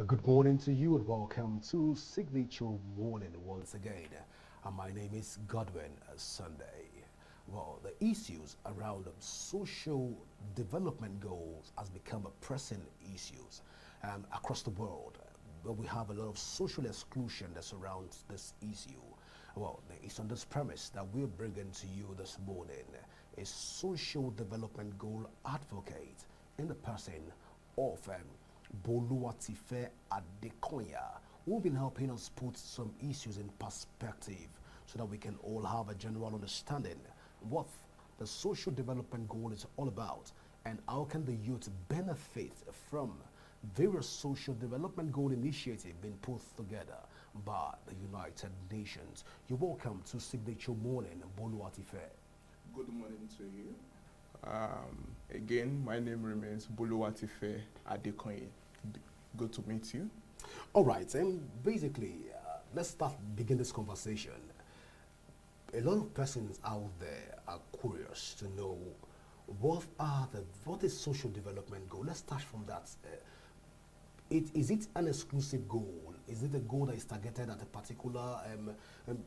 Good morning to you and welcome to Signature Morning once again. My name is Godwin Sunday. Well, the issues around social development goals has become a pressing issues across the world. But we have a lot of social exclusion that surrounds this issue. Well, it's on this premise that we're bringing to you this morning a social development goal advocate in the person of Boluwatife Adekoya, who've been helping us put some issues in perspective so that we can all have a general understanding what the social development goal is all about and how can the youth benefit from various social development goal initiatives being put together by the United Nations. You're welcome to Signature Morning, Boluwatife. Good morning to you. Again, my name remains Buluwatife Adekoye. Good to meet you. All right, and basically, begin this conversation. A lot of persons out there are curious to know what is social development goal. Let's start from that. Is it an exclusive goal? Is it a goal that is targeted at a particular um,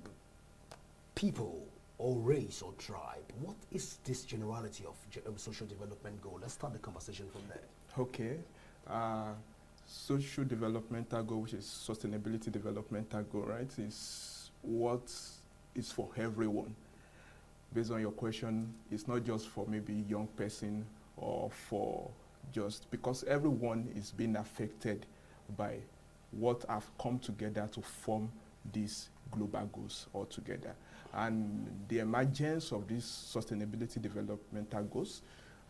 people or race or tribe? What is this generality of social development goal? Let's start the conversation from there. Okay. Uh, Social developmental goal, which is sustainability developmental goal, right, is what is for everyone. Based on your question, it's not just for maybe young person or for just because everyone is being affected by what have come together to form these global goals altogether. And the emergence of these sustainability developmental goals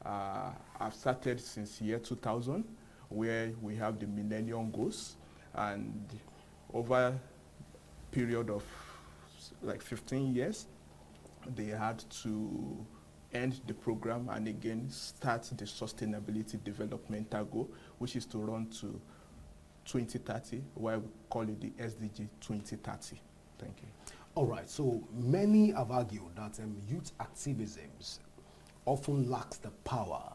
have started since year 2000, where we have the Millennium Goals, and over a period of like 15 years, they had to end the program and again start the sustainability developmental goal, which is to run to 2030, why we call it the SDG 2030. Thank you. All right, so many have argued that youth activisms often lacks the power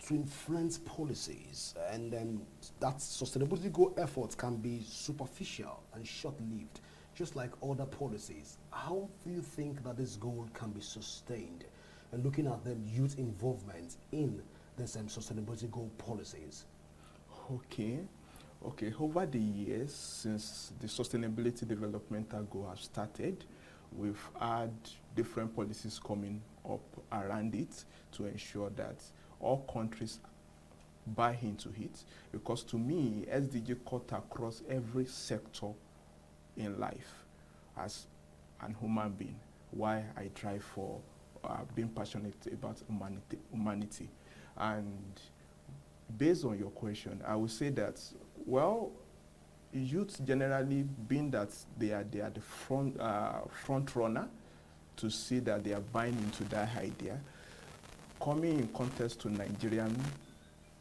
to influence policies, and then that sustainability goal efforts can be superficial and short-lived, just like other policies. How do you think that this goal can be sustained? And looking at the youth involvement in the sustainability goal policies. Okay. Okay, over the years, since the Sustainability Developmental Goal has started, we've had different policies coming up around it to ensure that all countries buy into it. Because to me, SDG cut across every sector in life as an human being. Why I try for being passionate about humanity. And based on your question, I would say that, well, youth generally, being that they are the front runner to see that they are buying into that idea, coming in context to Nigerian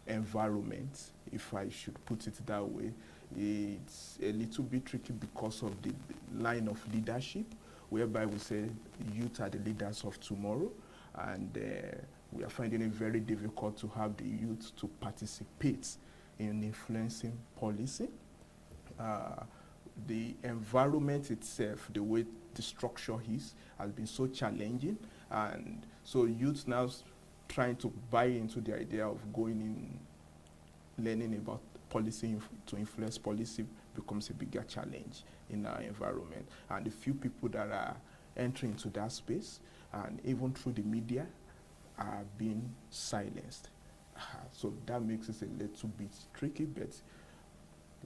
environment, if I should put it that way, it's a little bit tricky because of the line of leadership, whereby we say youth are the leaders of tomorrow, and we are finding it very difficult to have the youth to participate in influencing policy. The environment itself, the way the structure is, has been so challenging, and so youth now trying to buy into the idea of going in, learning about policy to influence policy becomes a bigger challenge in our environment. And the few people that are entering into that space, and even through the media, are being silenced. So that makes it a little bit tricky, but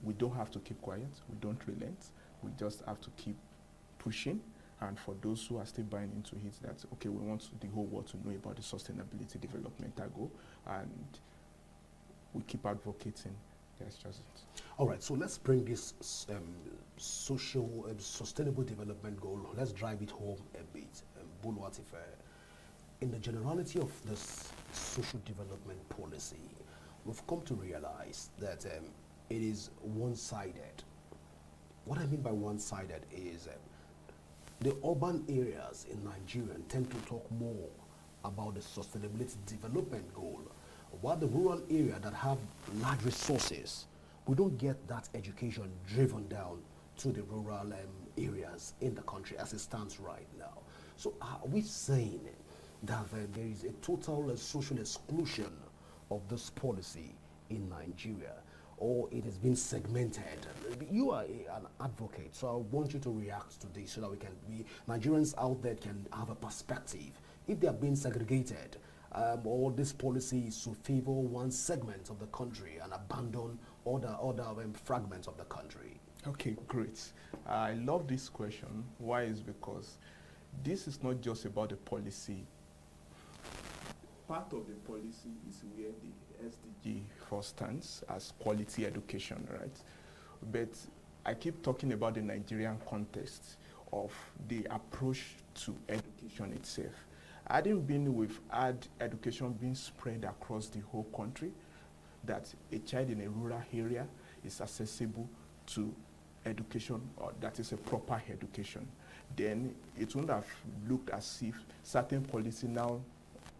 we don't have to keep quiet, we don't relent, we just have to keep pushing. And for those who are still buying into it, that, okay, we want the whole world to know about the sustainability developmental goal, and we keep advocating. That's just it. All right, so let's bring this social sustainable development goal. Let's drive it home a bit. Boluwatife, in the generality of this social development policy, we've come to realize that it is one-sided. What I mean by one-sided is the urban areas in Nigeria tend to talk more about the sustainability development goal, while the rural area that have large resources we don't get that education driven down to the rural areas in the country as it stands right now. So are we saying that there is a total social exclusion of this policy in Nigeria, or it has been segmented? You are an advocate, so I want you to react to this so that Nigerians out there can have a perspective. If they are being segregated, or this policy is to favor one segment of the country and abandon other fragments of the country. Okay, great. I love this question. Why? Is because this is not just about the policy. Part of the policy is where the SDG first stands as quality education, right? But I keep talking about the Nigerian context of the approach to education itself. Hadn't been with had education being spread across the whole country, that a child in a rural area is accessible to education, or that is a proper education, then it wouldn't have looked as if certain policy now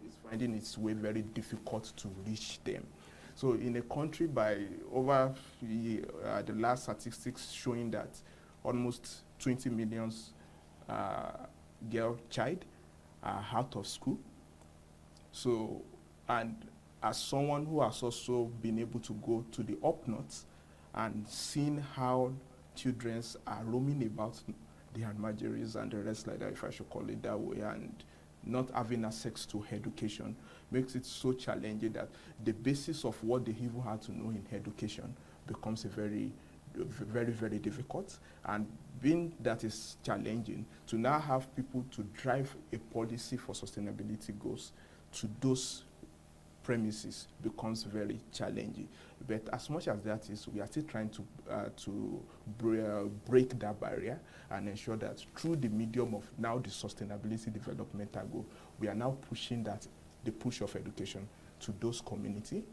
is finding its way very difficult to reach them. So in a country by over the last statistics showing that almost 20 million girl child are out of school. So, and as someone who has also been able to go to the up north and seen how children are roaming about the almajiris and the rest like that, if I should call it that way, and not having access to education makes it so challenging that the basis of what they even had to know in education becomes a very, very difficult. And being that is challenging, to now have people to drive a policy for sustainability goals to those premises becomes very challenging. But as much as that is, we are still trying to break that barrier and ensure that through the medium of now the sustainability developmental goal, we are now pushing that, the push of education to those community.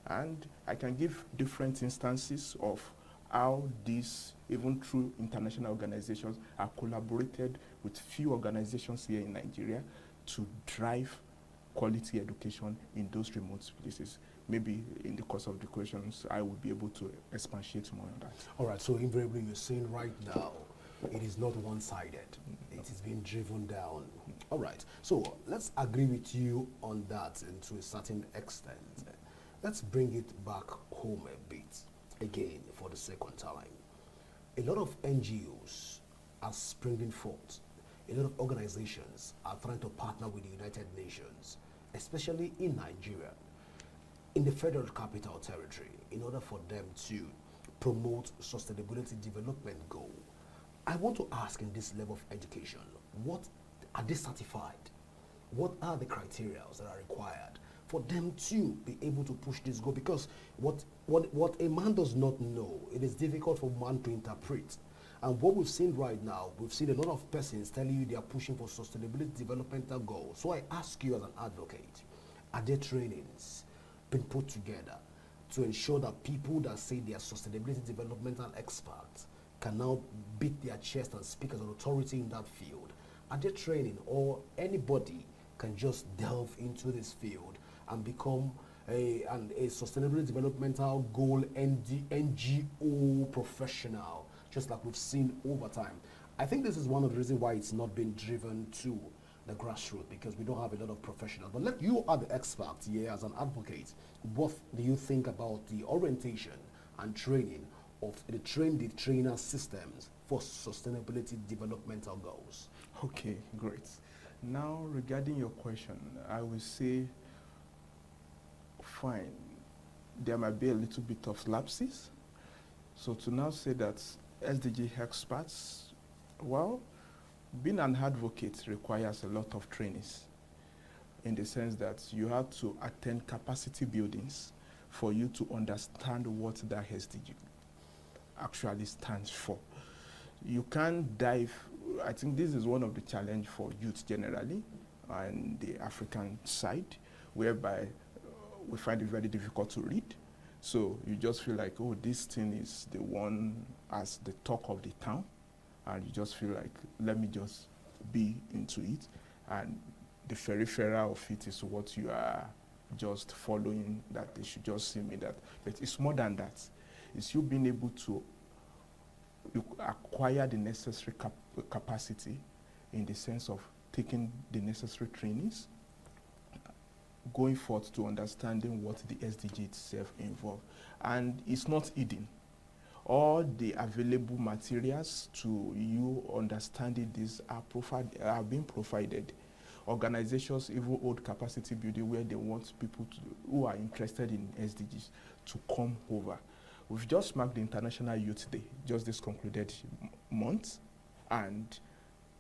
And I can give different instances of how these, even through international organizations, are collaborated with few organizations here in Nigeria to drive quality education in those remote places. Maybe in the course of the questions, I will be able to expatiate more on that. All right, so invariably you're saying right now, it is not one-sided. It is being driven down. All right, so let's agree with you on that, and to a certain extent. Let's bring it back home a bit, again, for the second time. A lot of NGOs are springing forth. A lot of organizations are trying to partner with the United Nations, especially in Nigeria, in the Federal Capital Territory, in order for them to promote sustainability development goal. I want to ask, in this level of education, what are they certified? What are the criteria that are required for them to be able to push this goal? Because what a man does not know, it is difficult for man to interpret. And what we've seen right now, we've seen a lot of persons telling you they are pushing for sustainability developmental goals. So I ask you as an advocate, are there trainings being put together to ensure that people that say they are sustainability developmental experts can now beat their chest and speak as an authority in that field? Are there training, or anybody can just delve into this field and become a sustainability developmental goal NGO professional, just like we've seen over time? I think this is one of the reasons why it's not been driven to the grassroots, because we don't have a lot of professionals. But you are the expert here as an advocate. What do you think about the orientation and training of the trainer systems for sustainability developmental goals? Okay, great. Now, regarding your question, I will say, fine, there might be a little bit of lapses. So to now say that SDG experts, well, being an advocate requires a lot of trainings, in the sense that you have to attend capacity buildings for you to understand what that SDG actually stands for. You can't dive. I think this is one of the challenge for youth generally and the African side, whereby we find it very difficult to read. So you just feel like, oh, this thing is the one as the talk of the town, and you just feel like, let me just be into it, and the peripheral of it is what you are just following, that they should just see me that. But it's more than that. Is you being able to acquire the necessary capacity in the sense of taking the necessary trainings, going forth to understanding what the SDG itself involves. And it's not hidden. All the available materials to you understanding this are being provided. Organizations even hold capacity building where they want people who are interested in SDGs to come over. We've just marked the International Youth Day, just this concluded month, and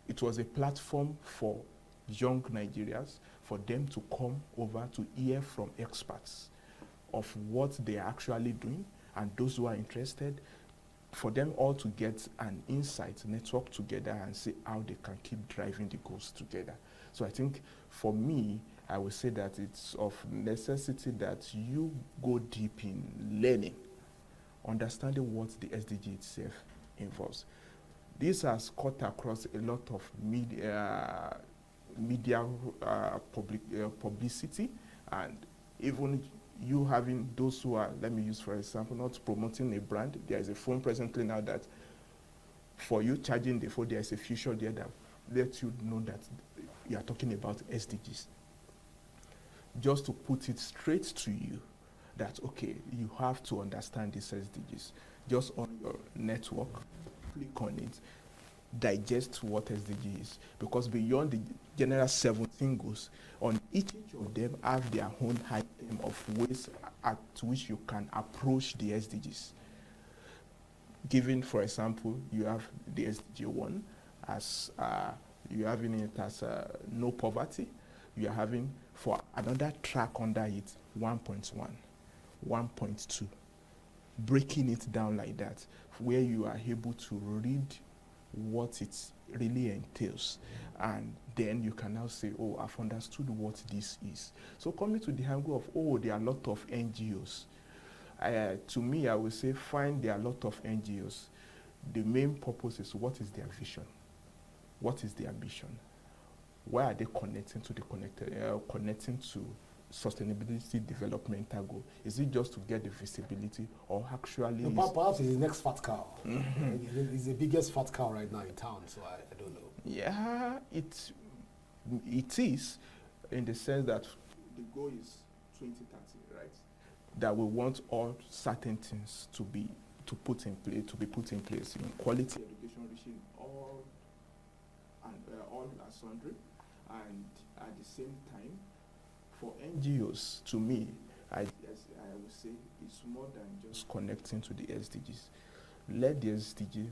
it was a platform for young Nigerians, for them to come over to hear from experts of what they are actually doing, and those who are interested, for them all to get an insight, network together, and see how they can keep driving the goals together. So I think for me, I would say that it's of necessity that you go deep in learning, understanding what the SDG itself involves. This has cut across a lot of media publicity, and even you having those who are, let me use for example, not promoting a brand. There is a phone presently now that for you charging the phone, there is a feature there that lets you know that you are talking about SDGs. Just to put it straight to you that, okay, you have to understand these SDGs. Just on your network, click on it, digest what SDG is, because beyond the general 17 goals, on each of them have their own item of ways at which you can approach the SDGs. Given, for example, you have the SDG 1 as you're having it as no poverty. You're having, for another track under it, 1.1, 1.2, breaking it down like that, where you are able to read what it really entails. And then you can now say, oh, I've understood what this is. So coming to the angle of, oh, there are a lot of NGOs. To me, I would say, fine, there are a lot of NGOs. The main purpose is, what is their vision? What is their ambition? Why are they connecting to connecting to sustainability developmental goal? Is it just to get the visibility, or actually? Perhaps it's the next fat cow. It's the biggest fat cow right now in town, so I don't know. Yeah, it is, in the sense that the goal is 2030, right? That we want all certain things to be put in place. You know, quality education reaching all are sundry, and at the same time, for NGOs, to me, I would say it's more than just connecting to the SDGs. Let the SDG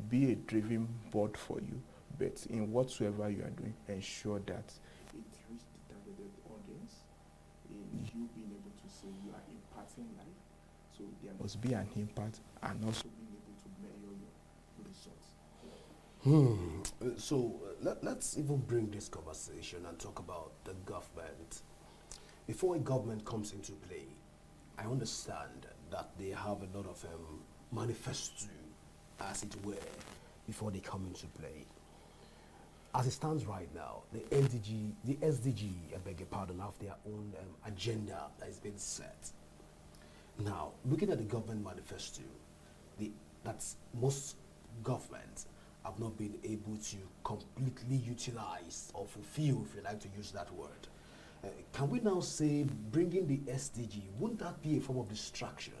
be a driving board for you, but in whatsoever you are doing, ensure that it reaches the targeted audience, in you being able to say you are impacting life. So there must be an impact, and also being able to measure your results. So let's even bring this conversation and talk about the government. Before a government comes into play, I understand that they have a lot of manifesto, as it were, before they come into play. As it stands right now, the SDG, I beg your pardon, have their own agenda that has been set. Now, looking at the government manifesto, that's most governments have not been able to completely utilize or fulfill, if you like to use that word. Can we now say bringing the SDG, wouldn't that be a form of distraction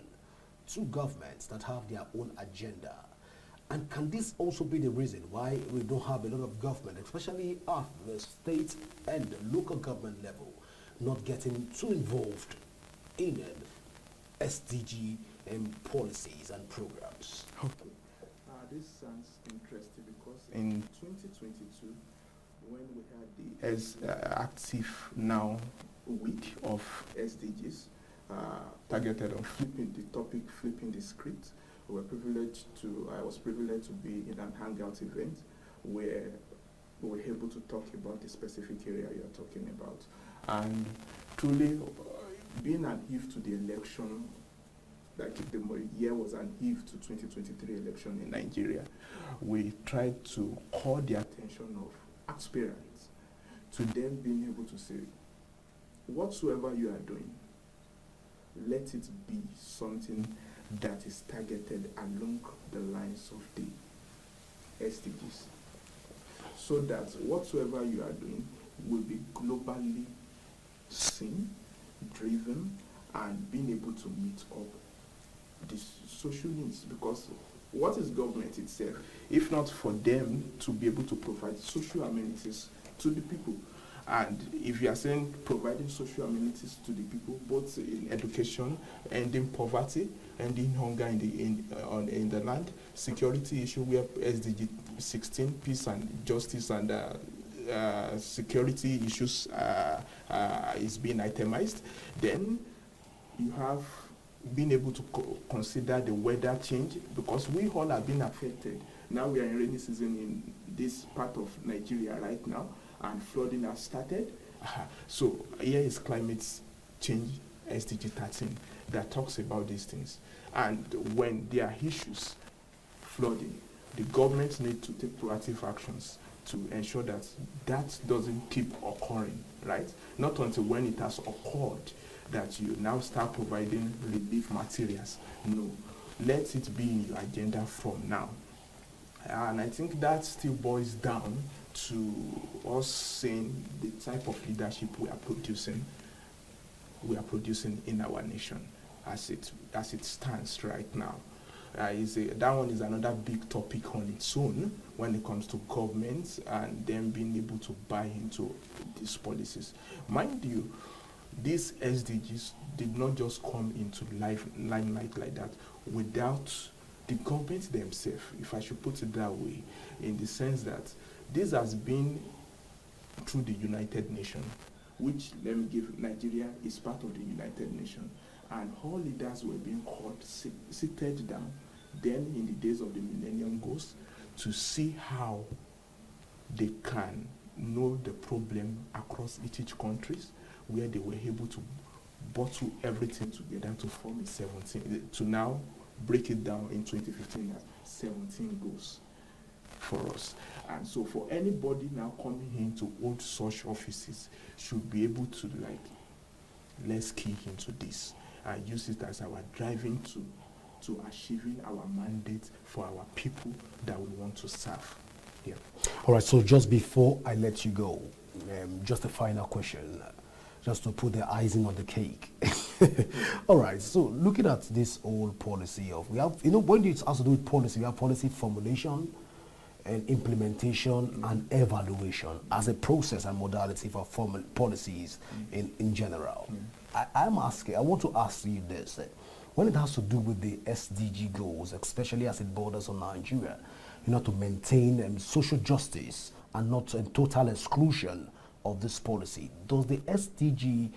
to governments that have their own agenda? And can this also be the reason why we don't have a lot of government, especially at the state and the local government level, not getting too involved in SDG policies and programs? Okay. This sounds interesting because in 2022, when we had the Active Now week of SDGs, targeted on flipping the script, I was privileged to be in an hangout event where we were able to talk about the specific area you're talking about. And truly, being an eve to the election, like the year was an eve to 2023 election in Nigeria, we tried to call the attention of aspirants to them being able to say, whatsoever you are doing, let it be something that is targeted along the lines of the SDGs, so that whatsoever you are doing will be globally seen, driven, and being able to meet up the social needs. Because what is government itself, if not for them to be able to provide social amenities to the people? And if you are saying providing social amenities to the people, both in education, ending poverty, ending hunger in the land, security issue where SDG 16, peace and justice and security issues is being itemized, then you have been able to consider the weather change, because we all have been affected. Now we are in rainy season in this part of Nigeria right now, and flooding has started. So here is climate change SDG 13 that talks about these things. And when there are issues, flooding, the government needs to take proactive actions to ensure that that doesn't keep occurring, right? Not until when it has occurred that you now start providing relief materials. No, let it be in your agenda from now. And I think that still boils down to us saying the type of leadership we are producing in our nation as it stands right now. That one is another big topic on its own when it comes to government and them being able to buy into these policies. Mind you, these SDGs did not just come into limelight like that without the government themselves, if I should put it that way, in the sense that this has been through the United Nations, which, let me give, Nigeria is part of the United Nations, and all leaders were being called, seated down, then in the days of the Millennium Goals, to see how they can know the problem across each countries, where they were able to bottle everything together to form a 17, to now break it down in 2015 as 17 goals for us. And so for anybody now coming in to hold such offices should be able to, like, let's key into this and use it as our driving to achieving our mandate for our people that we want to serve. Yeah. All right, so just before I let you go, just a final question, just to put the icing on the cake. All right, so looking at this whole policy of, we have, when it has to do with policy, we have policy formulation and implementation and evaluation as a process and modality for formal policies in general. I want to ask you this. When it has to do with the SDG goals, especially as it borders on Nigeria, to maintain social justice and not total exclusion of this policy, does the SDG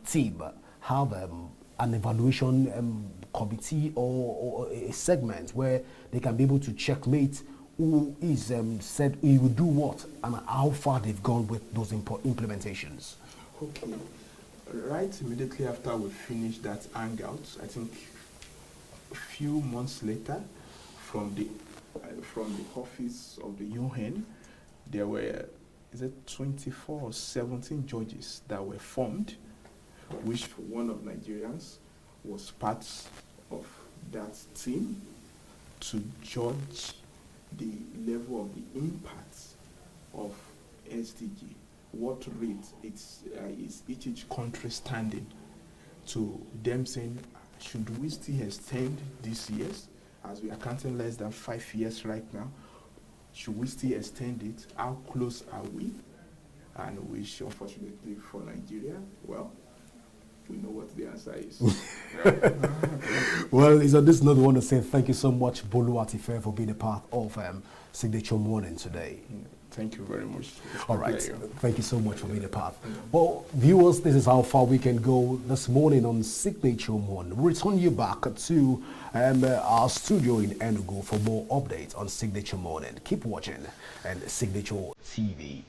team have an evaluation committee or a segment where they can be able to checkmate who is said he will do what and how far they've gone with those implementations? Okay. Right immediately after we finished that hangout, I think a few months later, from the office of the UN, there were 24 or 17 judges that were formed, which one of Nigerians was part of that team to judge the level of the impact of SDG. What rate is each country standing, to them saying, should we still extend these years, as we are counting less than 5 years right now? Should we still extend it? How close are we? And which, unfortunately for Nigeria, well, we know what the answer is. Well, is on this note, I want to say thank you so much, Bolu Atife, for being a part of Signature Morning today. Thank you very much. All right. Thank you so much for being a part. Well, viewers, this is how far we can go this morning on Signature Morning. We'll return you back to our studio in Enugu for more updates on Signature Morning. Keep watching and Signature TV.